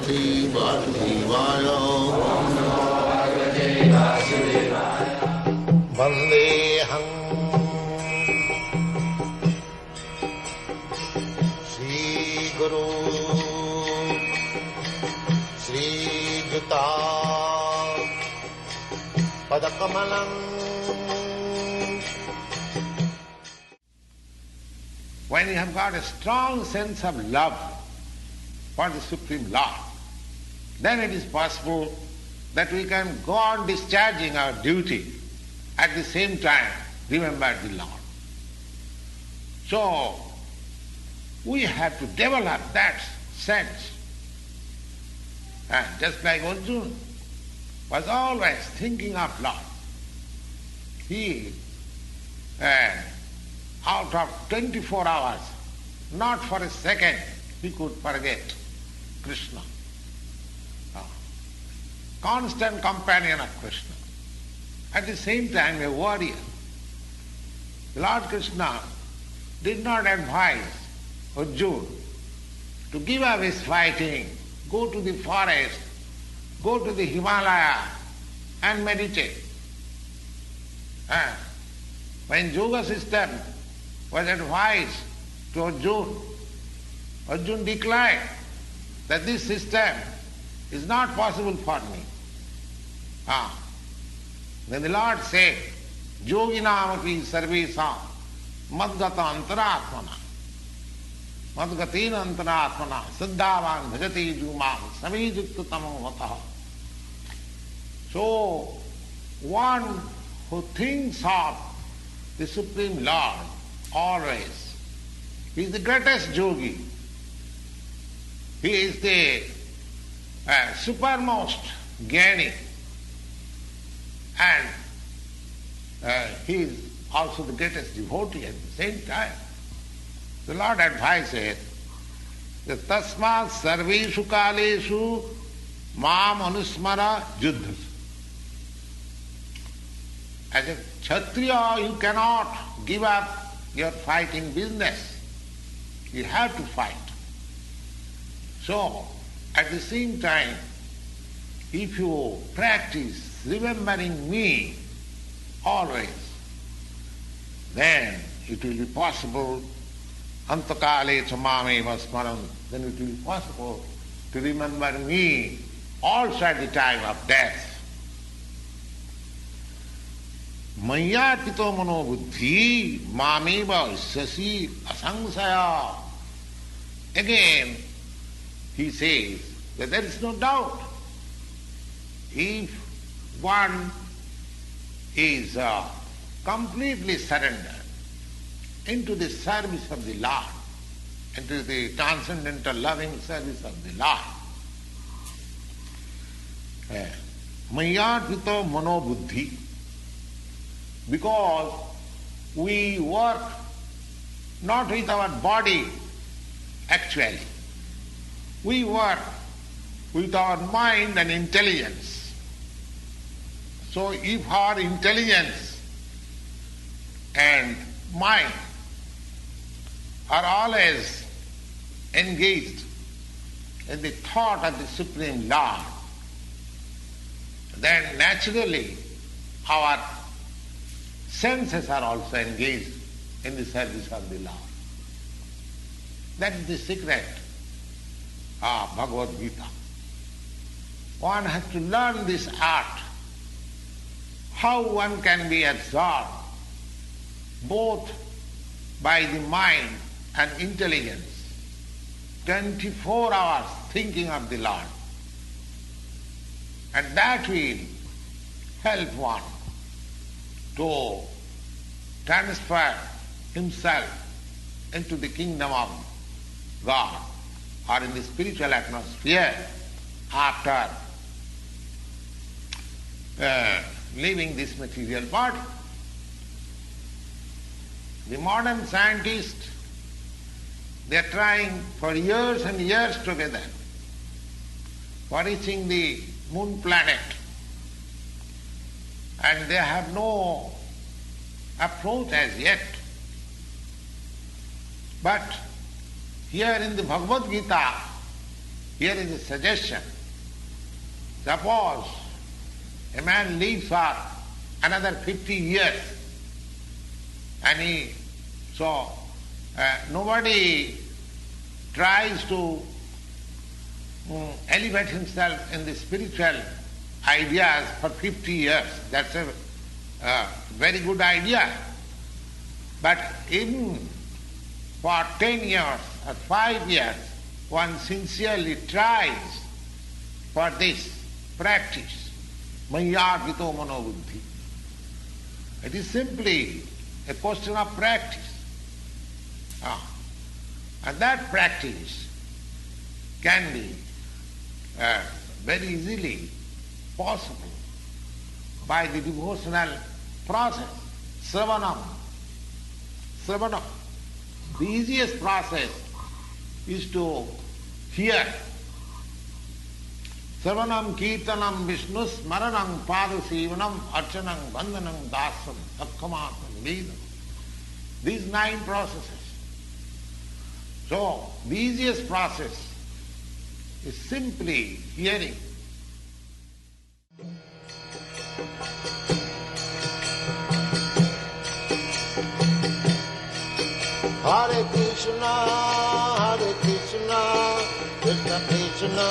Bhagavate Vasudevaya. Vandeham Shri Guru Shri Juta Padakamalam. When you have got a strong sense of love for the Supreme Lord, then it is possible that we can go on discharging our duty, at the same time remember the Lord. So, we have to develop that sense. And just like Arjuna was always thinking of Lord. He, out of 24 hours, not for a second, he could forget Krishna. Constant companion of Krishna. At the same time, a warrior. Lord Krishna did not advise Arjuna to give up his fighting, go to the forest, go to the Himalaya and meditate. When yoga system was advised to Arjuna, Arjuna declared that this system is not possible for me. Then the Lord said, Yoginamapi sarvesam madgata antaratmana madgatina antaratmana siddhavan bhajati jumam samijukta tamo vataha. So, one who thinks of the Supreme Lord always, he is the greatest yogi. He is the supermost jnani, and he is also the greatest devotee at the same time. The Lord advises that tasmat sarveshu kaleshu mam anusmara juddhas. As a Kshatriya, you cannot give up your fighting business. You have to fight. So, at the same time, if you practice remembering me always, then it will be possible, antakale chamameva smaran, then it will be possible to remember me also at the time of death. Maya pito mano buddhi mameva sasi asangsaya. Again, he says that there is no doubt. If one is completely surrendered into the service of the Lord, into the transcendental loving service of the Lord, mayadvito mano buddhi, because we work not with our body actually, we work with our mind and intelligence. So if our intelligence and mind are always engaged in the thought of the Supreme Lord, then naturally our senses are also engaged in the service of the Lord. That is the secret of Bhagavad-gita. One has to learn this art, how one can be absorbed both by the mind and intelligence, 24 hours thinking of the Lord. And that will help one to transfer himself into the kingdom of God or in the spiritual atmosphere after leaving this material body. The modern scientists, they are trying for years and years together for reaching the moon planet, and they have no approach as yet. But here in the Bhagavad-gita, Here is a suggestion. Suppose a man lives for another 50 years and nobody tries to elevate himself in the spiritual ideas for 50 years. That's a very good idea. But even for 10 years or 5 years, one sincerely tries for this practice. Mayarpito manobuddhi. It is simply a question of practice. And that practice can be very easily possible by the devotional process, sravanam. Sravanam. The easiest process is to hear. Sravanam, kirtanam, vishnu smaranam, padasivanam, archanam, vandanam, dasam, akkamatam, vedam. These 9 processes. So, the easiest process is simply hearing. Hare Krishna, Krishna Krishna,